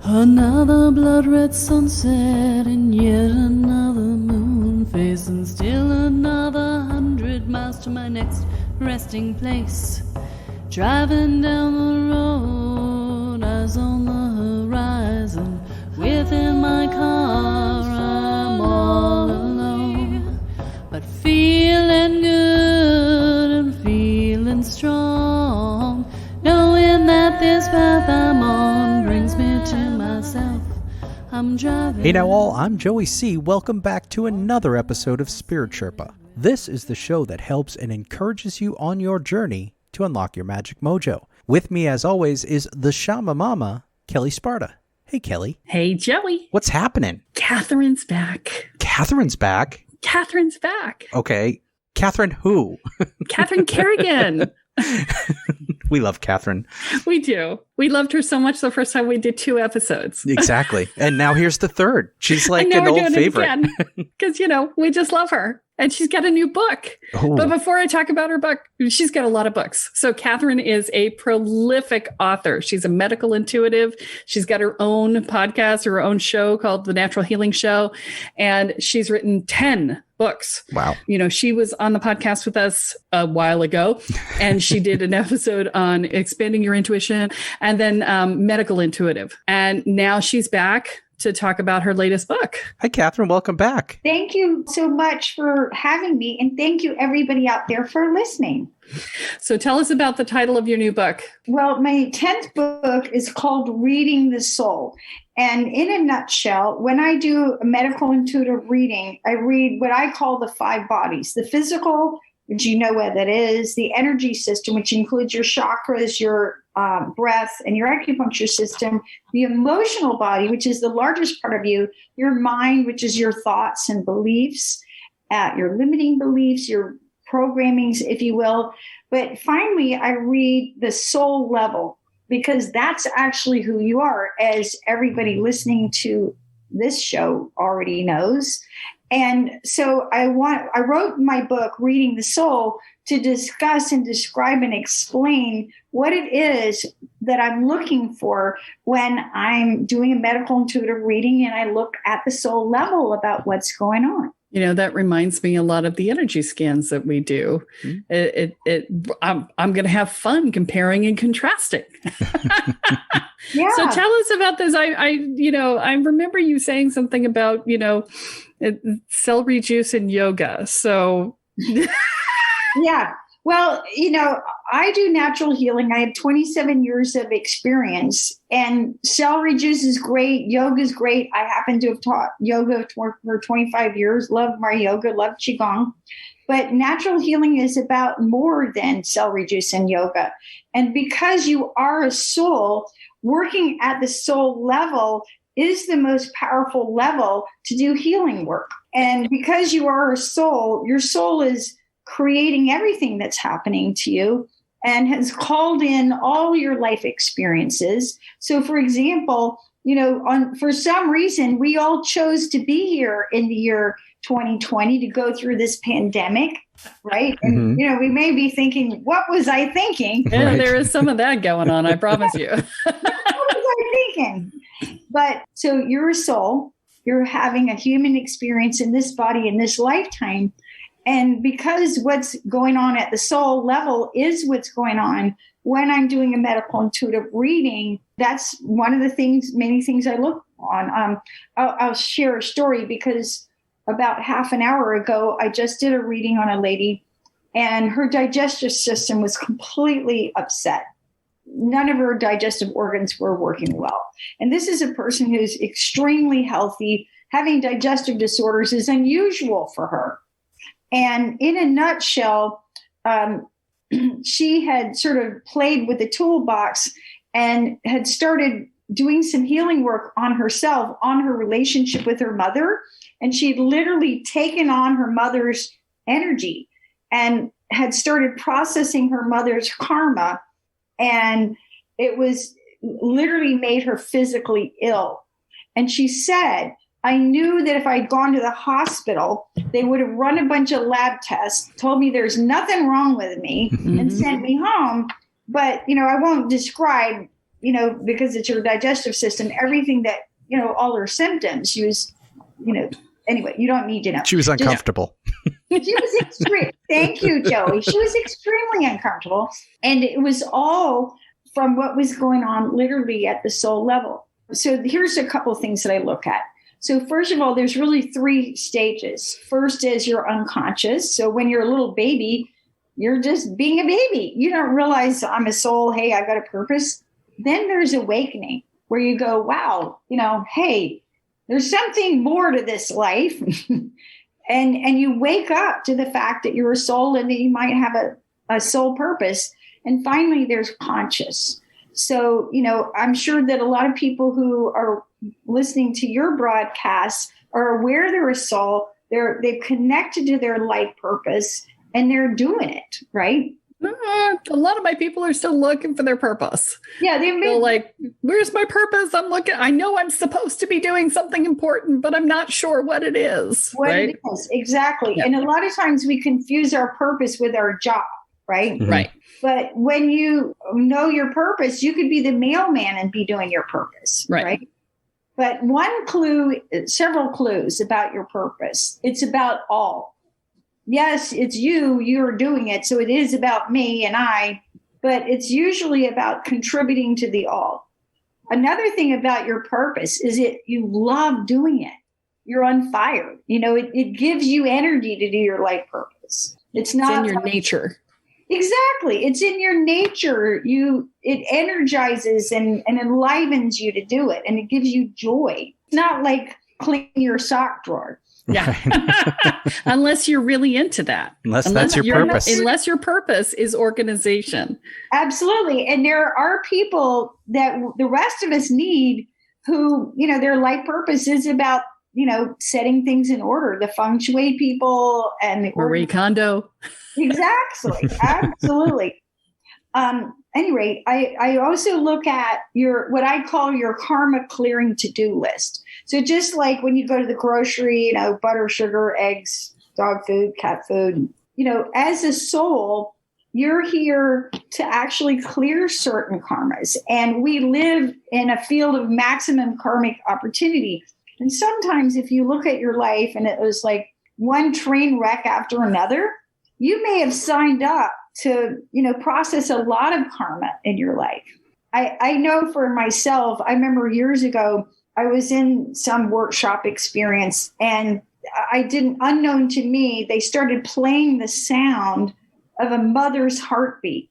Another blood-red sunset and yet another moon phase, and still another 100 miles to my next resting place. Driving down the road, eyes on the horizon. Within my car, I'm all alone, but feeling good and feeling strong, knowing that this path I'm on brings me to myself. I'm driving. Hey now all, I'm Joey C. Welcome back to another episode of Spirit Sherpa. This is the show that helps and encourages you on your journey to unlock your magic mojo. With me as always is the Shama Mama, Kelle Sparta. Hey Kelly. Hey Joey. What's happening? Catherine's back. Catherine's back? Catherine's back. Okay. Catherine who? Catherine Carrigan. We love Catherine. We do. We loved her so much the first time we did 2 episodes. Exactly. And now here's the third. She's like an old favorite. Because, we just love her. And she's got a new book. Ooh. But before I talk about her book, she's got a lot of books. So Catherine is a prolific author. She's a medical intuitive. She's got her own podcast, her own show called The Natural Healing Show. And she's written 10 books. Wow. She was on the podcast with us a while ago, and she did an episode on expanding your intuition and then medical intuitive. And now she's back to talk about her latest book. Hi, Catherine. Welcome back. Thank you so much for having me. And thank you, everybody out there, for listening. So tell us about the title of your new book. Well, my 10th book is called Reading the Soul. And in a nutshell, when I do a medical intuitive reading, I read what I call the 5 bodies: the physical, which you know what that is, the energy system, which includes your chakras, your breath, and your acupuncture system, the emotional body, which is the largest part of you, your mind, which is your thoughts and beliefs, your limiting beliefs, your programmings, if you will. But finally, I read the soul level, because that's actually who you are, as everybody listening to this show already knows. And so I wrote my book, Reading the Soul, to discuss and describe and explain what it is that I'm looking for when I'm doing a medical intuitive reading and I look at the soul level about what's going on. That reminds me a lot of the energy scans that we do. I'm going to have fun comparing and contrasting. Yeah. So tell us about this. I remember you saying something about, celery juice and yoga. So yeah. Well, I do natural healing. I have 27 years of experience, and celery juice is great. Yoga is great. I happen to have taught yoga for 25 years. Love my yoga, love Qigong. But natural healing is about more than celery juice and yoga. And because you are a soul, working at the soul level is the most powerful level to do healing work. And because you are a soul, your soul is creating everything that's happening to you and has called in all your life experiences. So, for example, for some reason, we all chose to be here in the year 2020 to go through this pandemic, right? And, we may be thinking, what was I thinking? Yeah, right. There is some of that going on, I promise you. What was I thinking? But so you're a soul, you're having a human experience in this body in this lifetime. And because what's going on at the soul level is what's going on when I'm doing a medical intuitive reading, that's one of the many things I look on. I'll share a story, because about half an hour ago, I just did a reading on a lady, and her digestive system was completely upset. None of her digestive organs were working well. And this is a person who's extremely healthy. Having digestive disorders is unusual for her. And in a nutshell, she had sort of played with the toolbox and had started doing some healing work on herself, on her relationship with her mother. And she'd literally taken on her mother's energy and had started processing her mother's karma. And it was literally made her physically ill. And she said, I knew that if I'd gone to the hospital, they would have run a bunch of lab tests, told me there's nothing wrong with me, and sent me home. But, I won't describe because it's your digestive system, everything that, all her symptoms, she was, anyway, you don't need to know. She was uncomfortable. She was extreme. Thank you, Joey. She was extremely uncomfortable. And it was all from what was going on literally at the soul level. So here's a couple of things that I look at. So first of all, there's really 3 stages. First is you're unconscious. So when you're a little baby, you're just being a baby. You don't realize I'm a soul. Hey, I got a purpose. Then there's awakening where you go, wow, hey, there's something more to this life. and you wake up to the fact that you're a soul and that you might have a soul purpose. And finally, there's conscious. So, I'm sure that a lot of people who are listening to your broadcast are aware they're a soul. They've connected to their life purpose and they're doing it, right? A lot of my people are still looking for their purpose. Yeah, they're like, where's my purpose? I know I'm supposed to be doing something important, but I'm not sure what it is. It is, exactly. Yeah. And a lot of times we confuse our purpose with our job, right? Mm-hmm. Right. But when you know your purpose, you could be the mailman and be doing your purpose, right? But several clues about your purpose. It's about all. Yes, it's you're doing it. So it is about me and I, but it's usually about contributing to the all. Another thing about your purpose is you love doing it. You're on fire. It gives you energy to do your life purpose. It's not in your nature. Exactly. It's in your nature. It energizes and enlivens you to do it. And it gives you joy. It's not like cleaning your sock drawer. Yeah. Unless you're really into that. Unless that's your purpose. Unless your purpose is organization. Absolutely. And there are people that the rest of us need who, their life purpose is about, setting things in order, the feng shui people and the Marie Kondo. Exactly. Absolutely. Anyway, I also look at what I call your karma clearing to-do list. So just like when you go to the grocery, butter, sugar, eggs, dog food, cat food, as a soul, you're here to actually clear certain karmas. And we live in a field of maximum karmic opportunity. And sometimes if you look at your life and it was like one train wreck after another, you may have signed up to, process a lot of karma in your life. I know for myself, I remember years ago, I was in some workshop experience and unknown to me, they started playing the sound of a mother's heartbeat.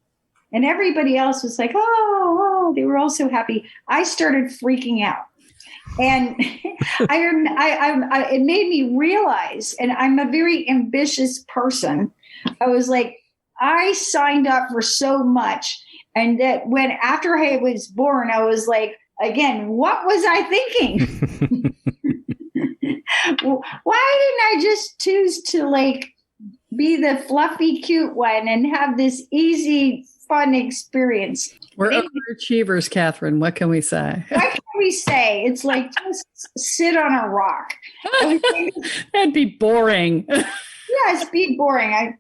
And everybody else was like, oh, they were all so happy. I started freaking out. And it made me realize, and I'm a very ambitious person. I was like, I signed up for so much. And that after I was born, I was like, again, what was I thinking? Why didn't I just choose to be the fluffy, cute one and have this easy, fun experience? We're overachievers, Catherine. What can we say? What can we say? It's like just sit on a rock. That'd be boring. Yes, be boring.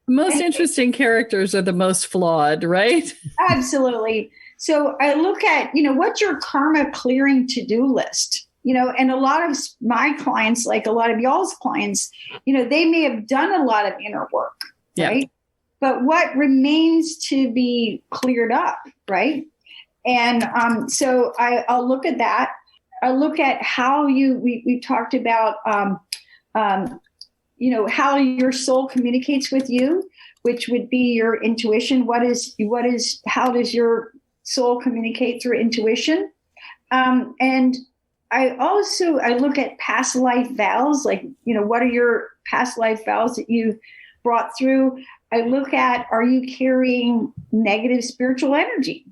Most interesting characters are the most flawed, right? Absolutely. So I look at, what's your karma clearing to-do list? And a lot of my clients, like a lot of y'all's clients, they may have done a lot of inner work, right? But what remains to be cleared up, right? And so I'll look at that. I look at how we talked about, how your soul communicates with you, which would be your intuition. How does your soul communicate through intuition? And I look at past life vows, what are your past life vows that you brought through? I look at, are you carrying negative spiritual energy?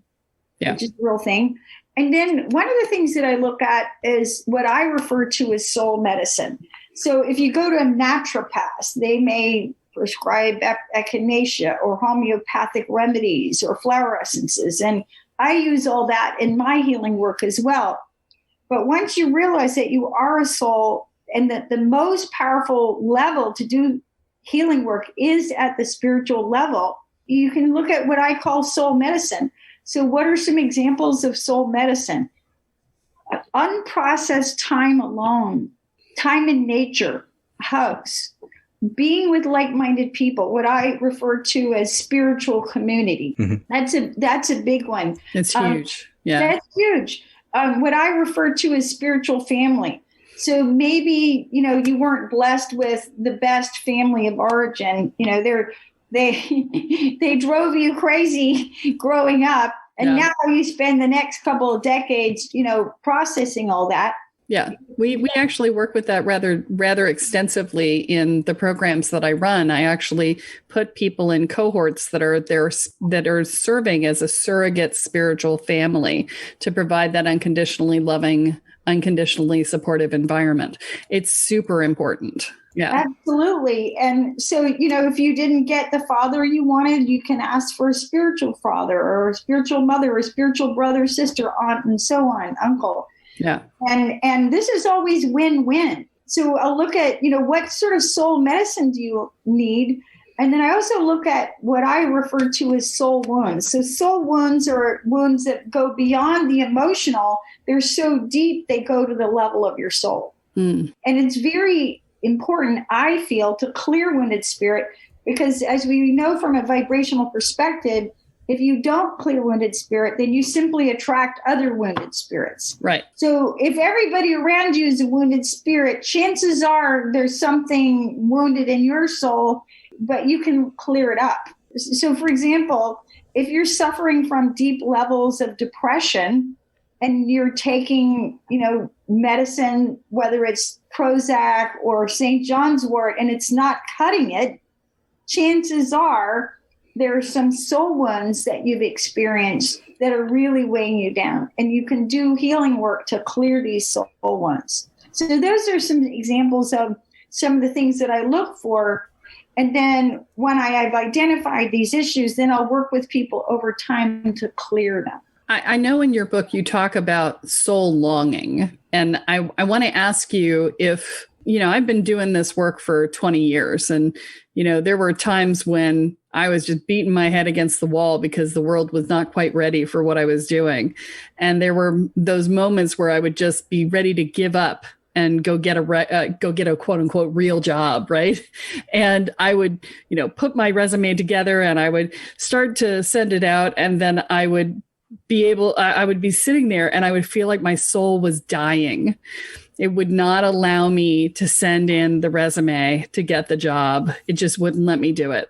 Yeah. Which is the real thing. And then one of the things that I look at is what I refer to as soul medicine. So if you go to a naturopath, they may prescribe echinacea or homeopathic remedies or flower essences. And I use all that in my healing work as well. But once you realize that you are a soul and that the most powerful level to do healing work is at the spiritual level, you can look at what I call soul medicine. So what are some examples of soul medicine? Unprocessed time alone, time in nature, hugs, being with like-minded people, what I refer to as spiritual community. That's a big one. It's huge. Yeah. That's huge. What I refer to as spiritual family. So maybe, you weren't blessed with the best family of origin. They drove you crazy growing up. And now you spend the next couple of decades, processing all that. Yeah, we actually work with that rather extensively in the programs that I run. I actually put people in cohorts that are serving as a surrogate spiritual family to provide that unconditionally loving, unconditionally supportive environment. It's super important. Yeah, absolutely. And so, if you didn't get the father you wanted, you can ask for a spiritual father or a spiritual mother or a spiritual brother, sister, aunt, and so on, uncle. Yeah. And this is always win-win. So I'll look at, what sort of soul medicine do you need? And then I also look at what I refer to as soul wounds. So soul wounds are wounds that go beyond the emotional. They're so deep, they go to the level of your soul. And it's very important, I feel, to clear wounded spirit, because as we know from a vibrational perspective, if you don't clear wounded spirit, then you simply attract other wounded spirits. Right. So if everybody around you is a wounded spirit, chances are there's something wounded in your soul, but you can clear it up. So for example, if you're suffering from deep levels of depression and you're taking, medicine, whether it's Prozac or St. John's wort, and it's not cutting it, chances are there are some soul wounds that you've experienced that are really weighing you down, and you can do healing work to clear these soul wounds. So those are some examples of some of the things that I look for. And then when I have identified these issues, then I'll work with people over time to clear them. I know in your book you talk about soul longing, and I want to ask you if, I've been doing this work for 20 years, and, there were times when I was just beating my head against the wall because the world was not quite ready for what I was doing. And there were those moments where I would just be ready to give up and go get a quote unquote real job. Right. And I would, put my resume together and I would start to send it out. And then I would be sitting there and I would feel like my soul was dying. It would not allow me to send in the resume to get the job. It just wouldn't let me do it.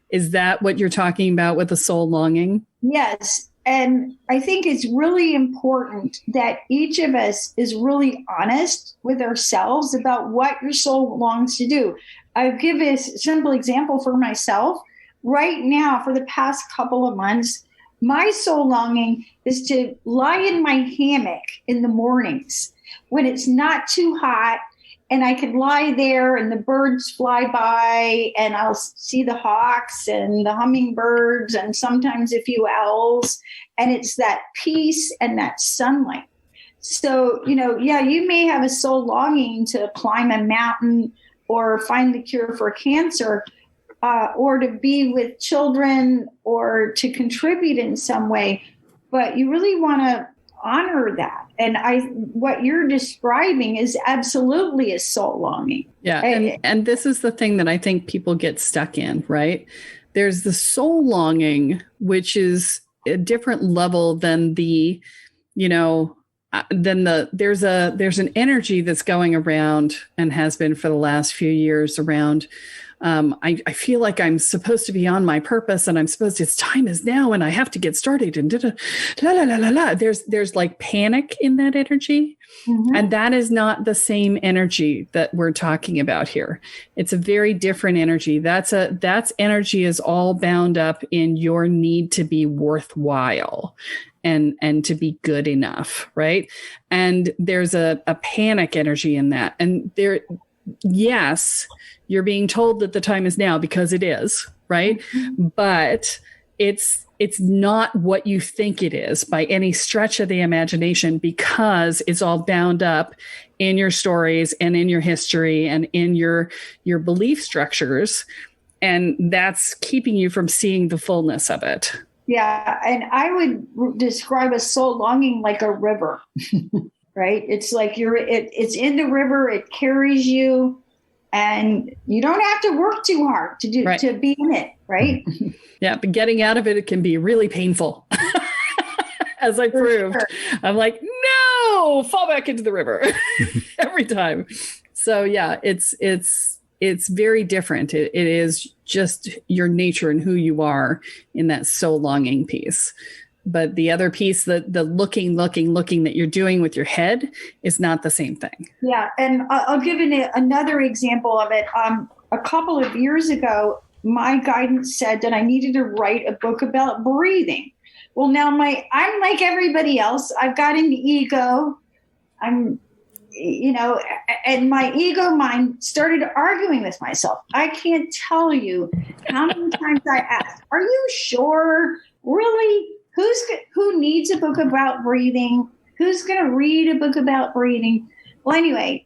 Is that what you're talking about with the soul longing? Yes. And I think it's really important that each of us is really honest with ourselves about what your soul longs to do. I'll give a simple example for myself. Right now, for the past couple of months, my soul longing is to lie in my hammock in the mornings when it's not too hot, and I can lie there and the birds fly by and I'll see the hawks and the hummingbirds and sometimes a few owls. And it's that peace and that sunlight. So, you may have a soul longing to climb a mountain or find the cure for cancer, or to be with children or to contribute in some way. But you really want to honor that. And what you're describing is absolutely a soul longing. Yeah. And this is the thing that I think people get stuck in, right? There's the soul longing, which is a different level than there's an energy that's going around and has been for the last few years around. I feel like I'm supposed to be on my purpose and its time is now and I have to get started and there's like panic in that energy. Mm-hmm. And that is not the same energy that we're talking about here. It's a very different energy. That's energy is all bound up in your need to be worthwhile and to be good enough. Right. And there's a panic energy in that. And yes, you're being told that the time is now because it is, right? Mm-hmm. But it's not what you think it is by any stretch of the imagination, because it's all bound up in your stories and in your history and in your belief structures. And that's keeping you from seeing the fullness of it. Yeah. And I would describe a soul longing like a river, right? It's like it's in the river, it carries you, and you don't have to work too hard to be in it, right? Yeah. But getting out of it, it can be really painful. As I proved, sure. I'm like, no, fall back into the river every time. So yeah, it's very different. It is just your nature and who you are in that soul longing piece. But the other piece, the looking that you're doing with your head is not the same thing. Yeah. And I'll give another example of it. A couple of years ago, my guidance said that I needed to write a book about breathing. Well, now I'm like everybody else. I've got an ego. And my ego mind started arguing with myself. I can't tell you how many times I asked, are you sure? Really? Who needs a book about breathing? Who's going to read a book about breathing? Well, anyway,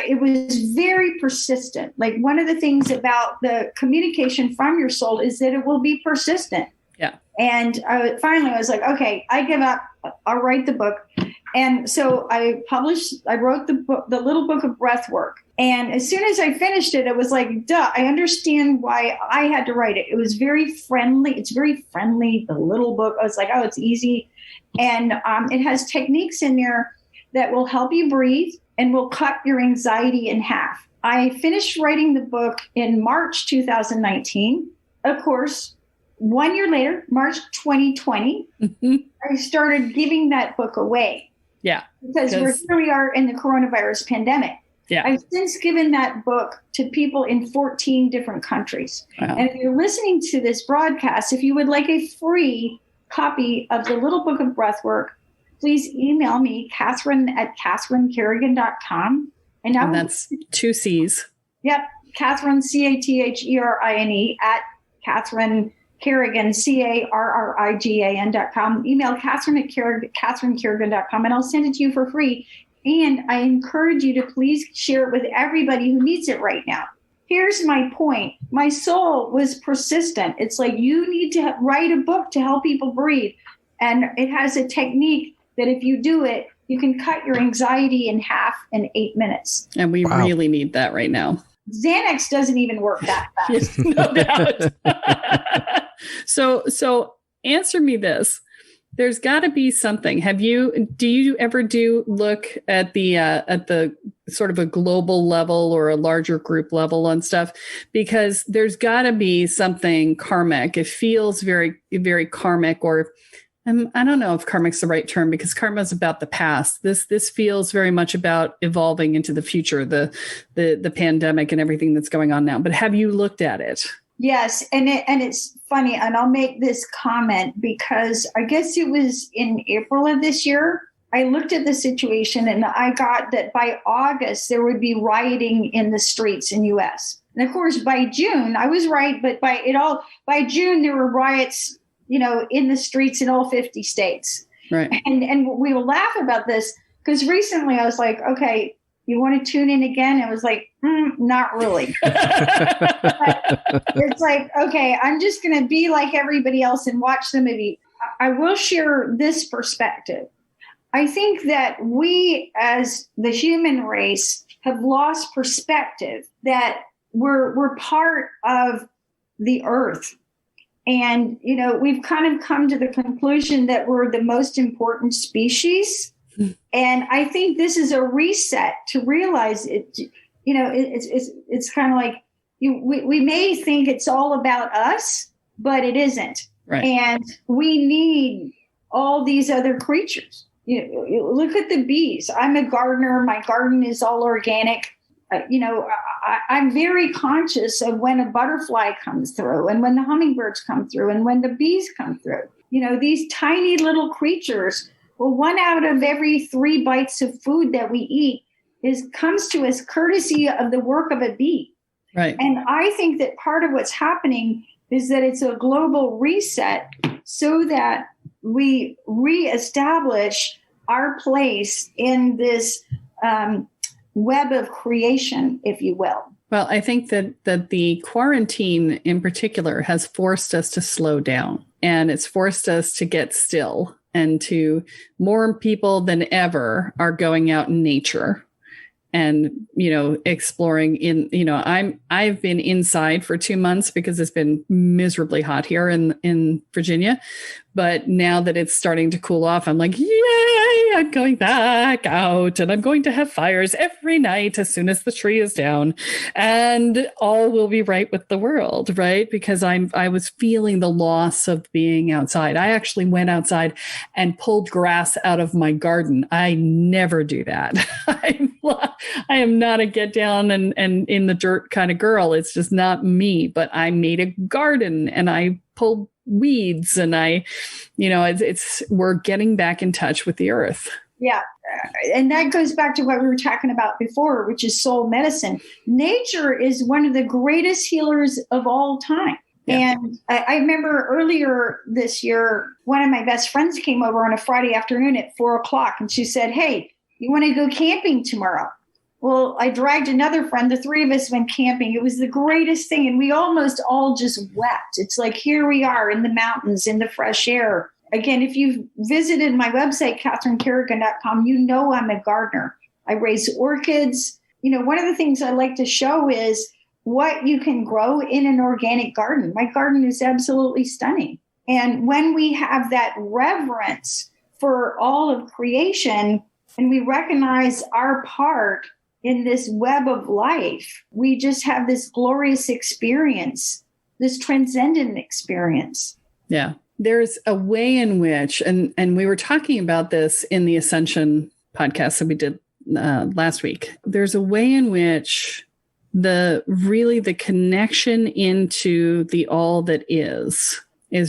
it was very persistent. Like, one of the things about the communication from your soul is that it will be persistent. Yeah. And finally I was like, okay, I give up. I'll write the book. And so I wrote the book, the little book of breath work. And as soon as I finished it, it was like, duh, I understand why I had to write it. It was very friendly. It's very friendly. The little book, I was like, oh, it's easy. And it has techniques in there that will help you breathe and will cut your anxiety in half. I finished writing the book in March 2019. Of course, 1 year later, March 2020, I started giving that book away. Yeah. Because here we are in the coronavirus pandemic. Yeah. I've since given that book to people in 14 different countries. Wow. And if you're listening to this broadcast, if you would like a free copy of the Little Book of Breathwork, please email me, Catherine@CatherineCarrigan.com. And that's 2 C's. Yep. Catherine, CATHERINE at Catherine Carrigan, CARRIGAN.com. Email Catherine@CatherineCarrigan.com, and I'll send it to you for free. And I encourage you to please share it with everybody who needs it right now. Here's my point. My soul was persistent. It's like, you need to write a book to help people breathe. And it has a technique that if you do it, you can cut your anxiety in half in 8 minutes. And we really need that right now. Xanax doesn't even work that fast. No doubt. So answer me this. There's got to be something. Do you ever look at the sort of a global level or a larger group level on stuff? Because there's got to be something karmic. It feels very, very karmic, or I don't know if karmic's the right term, because karma is about the past. This feels very much about evolving into the future, the pandemic and everything that's going on now. But have you looked at it? Yes. And it's funny. And I'll make this comment because I guess it was in April of this year. I looked at the situation and I got that by August, there would be rioting in the streets in US. And of course, by June, I was right. But by June, there were riots, in the streets in all 50 states. Right. And we will laugh about this because recently I was like, okay, you want to tune in again? I was like, not really. It's like, okay, I'm just going to be like everybody else and watch the movie. I will share this perspective. I think that we as the human race have lost perspective that we're part of the earth. And, we've kind of come to the conclusion that we're the most important species. And I think this is a reset to realize it. It's kind of like we may think it's all about us, but it isn't. Right. And we need all these other creatures. Look at the bees. I'm a gardener. My garden is all organic. I'm very conscious of when a butterfly comes through and when the hummingbirds come through and when the bees come through. These tiny little creatures. Well, 1 out of every 3 bites of food that we eat comes to us courtesy of the work of a bee. Right. And I think that part of what's happening is that it's a global reset so that we reestablish our place in this web of creation, if you will. Well, I think that the quarantine in particular has forced us to slow down, and it's forced us to get still, and to more people than ever are going out in nature and, exploring I've been inside for 2 months because it's been miserably hot here in Virginia. But now that it's starting to cool off, I'm like, yay, I'm going back out, and I'm going to have fires every night as soon as the tree is down, and all will be right with the world, right? Because I was feeling the loss of being outside. I actually went outside and pulled grass out of my garden. I never do that. I am not a get down and in the dirt kind of girl. It's just not me. But I made a garden and I pulled weeds, and we're getting back in touch with the earth. Yeah. And that goes back to what we were talking about before, which is soul medicine. Nature is one of the greatest healers of all time. Yeah. And I remember earlier this year, one of my best friends came over on a Friday afternoon at 4:00, and she said, "Hey, you want to go camping tomorrow?" Well, I dragged another friend. The three of us went camping. It was the greatest thing. And we almost all just wept. It's like, here we are in the mountains, in the fresh air. Again, if you've visited my website, CatherineCarrigan.com, you know I'm a gardener. I raise orchids. One of the things I like to show is what you can grow in an organic garden. My garden is absolutely stunning. And when we have that reverence for all of creation and we recognize our part in this web of life, we just have this glorious experience, this transcendent experience. Yeah. There's a way in which, and we were talking about this in the Ascension podcast that we did last week. There's a way in which the connection into the all that is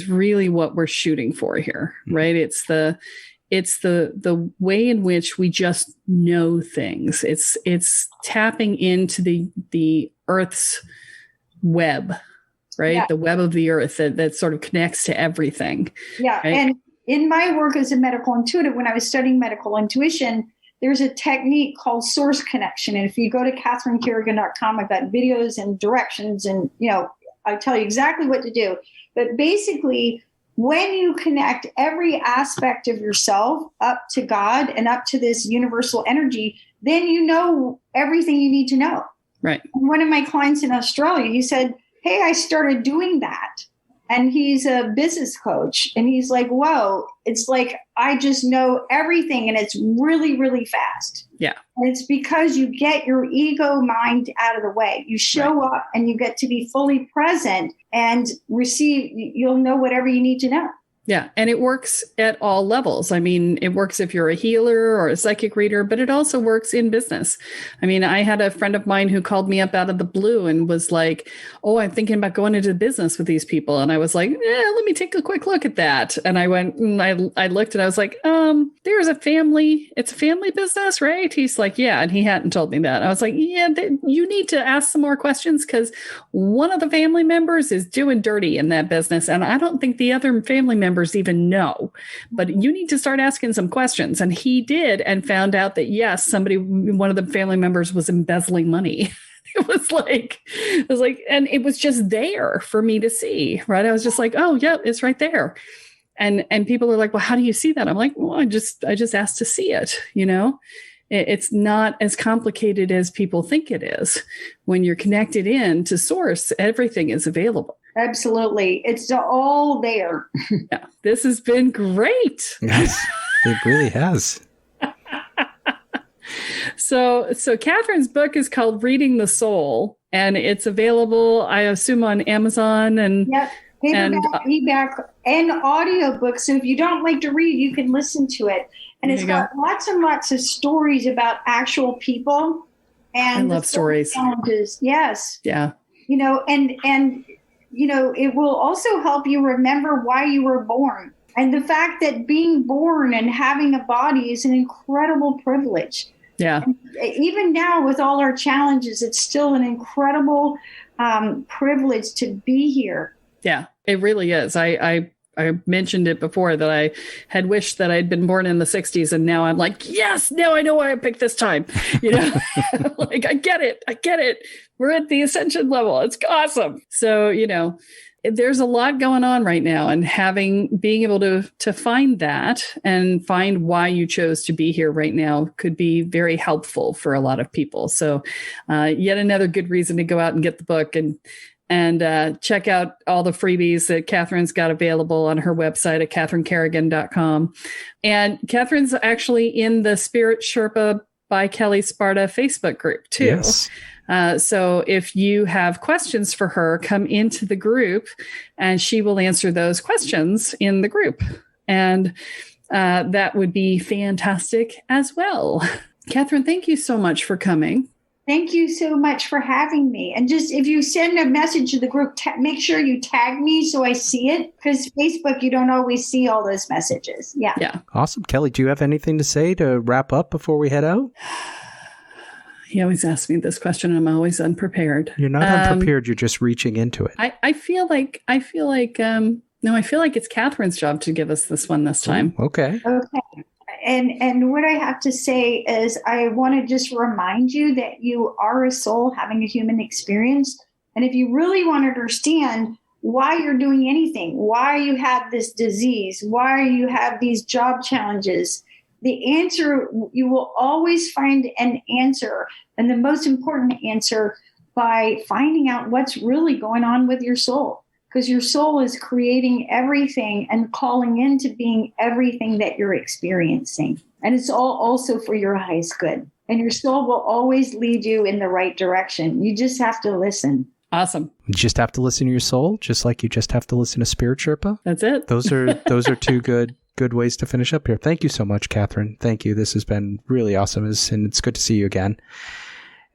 really what we're shooting for here, right? It's the way in which we just know things. It's tapping into the Earth's web, right? Yeah. The web of the earth that sort of connects to everything. Yeah. Right? And in my work as a medical intuitive, when I was studying medical intuition, there's a technique called source connection. And if you go to CatherineCarrigan.com, I've got videos and directions, and, I tell you exactly what to do. But basically, when you connect every aspect of yourself up to God and up to this universal energy, then you know everything you need to know. Right. And one of my clients in Australia, he said, "Hey, I started doing that." And he's a business coach. And he's like, whoa, it's like, I just know everything. And it's really, really fast. Yeah. And it's because you get your ego mind out of the way. You show up and you get to be fully present and receive. You'll know whatever you need to know. Yeah. And it works at all levels. I mean, it works if you're a healer or a psychic reader, but it also works in business. I mean, I had a friend of mine who called me up out of the blue and was like, "Oh, I'm thinking about going into business with these people." And I was like, let me take a quick look at that. And I went and I looked and I was like, it's a family business, right? He's like, yeah. And he hadn't told me that. I was like, yeah, you need to ask some more questions because one of the family members is doing dirty in that business. And I don't think the other family members even know, but you need to start asking some questions. And he did, and found out that yes, one of the family members was embezzling money. It was like, and it was just there for me to see, right? I was just like, oh yeah, it's right there. And people are like, well, how do you see that? I'm like, well, I just asked to see it. It's not as complicated as people think it is. When you're connected in to source, everything is available. Absolutely. It's all there. Yeah, this has been great. Yes, it really has. So Catherine's book is called Reading the Soul, and it's available, I assume, on Amazon and yep. Paperback, ebook, and audiobook. So if you don't like to read, you can listen to it. And it's got lots and lots of stories about actual people. And I love stories. Challenges. Yes. Yeah. And it will also help you remember why you were born. And the fact that being born and having a body is an incredible privilege. Yeah. And even now, with all our challenges, it's still an incredible privilege to be here. Yeah, it really is. I I mentioned it before that I had wished that I'd been born in the 60s. And now I'm like, yes, now I know why I picked this time. Like, I get it. We're at the ascension level. It's awesome. So, there's a lot going on right now, and being able to find that and find why you chose to be here right now could be very helpful for a lot of people. So yet another good reason to go out and get the book and check out all the freebies that Catherine's got available on her website at catherinecarrigan.com. And Catherine's actually in the Spirit Sherpa by Kelle Sparta Facebook group too. Yes. So if you have questions for her, come into the group and she will answer those questions in the group. And that would be fantastic as well. Catherine, thank you so much for coming. Thank you so much for having me. And just if you send a message to the group, make sure you tag me so I see it, because Facebook, you don't always see all those messages. Yeah. Awesome. Kelly, do you have anything to say to wrap up before we head out? He always asks me this question, and I'm always unprepared. You're not unprepared. You're just reaching into it. I feel like it's Catherine's job to give us this one this time. Ooh, okay. And what I have to say is I want to just remind you that you are a soul having a human experience. And if you really want to understand why you're doing anything, why you have this disease, why you have these job challenges, the answer, you will always find an answer, and the most important answer, by finding out what's really going on with your soul. Because your soul is creating everything and calling into being everything that you're experiencing. And it's all also for your highest good. And your soul will always lead you in the right direction. You just have to listen. Awesome. You just have to listen to your soul, just like you just have to listen to Spirit Sherpa. That's it. Those are two good ways to finish up here. Thank you so much, Catherine. Thank you. This has been really awesome, and it's good to see you again.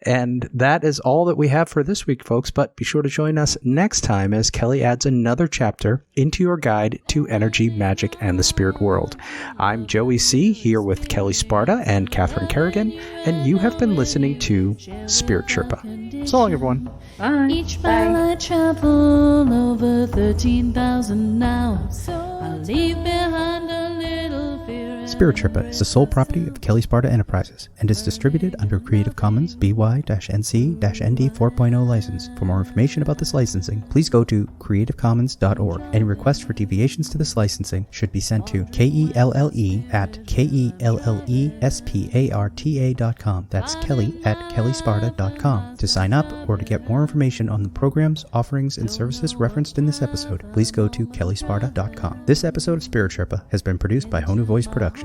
And that is all that we have for this week, folks. But be sure to join us next time as Kelly adds another chapter into your guide to energy, magic, and the spirit world. I'm Joey C., here with Kelle Sparta and Catherine Carrigan, and you have been listening to Spirit Sherpa. So long, everyone. Bye. Each mile I travel over 13,000 now. I leave behind a little fear. Spirit Sherpa is the sole property of Kelle Sparta Enterprises and is distributed under Creative Commons BY-NC-ND 4.0 license. For more information about this licensing, please go to creativecommons.org. Any requests for deviations to this licensing should be sent to KELLE@KELLESPARTA.com. That's Kelly@KelleSparta.com. To sign up or to get more information on the programs, offerings, and services referenced in this episode, please go to KelleSparta.com. This episode of Spirit Sherpa has been produced by Honu Voice Productions.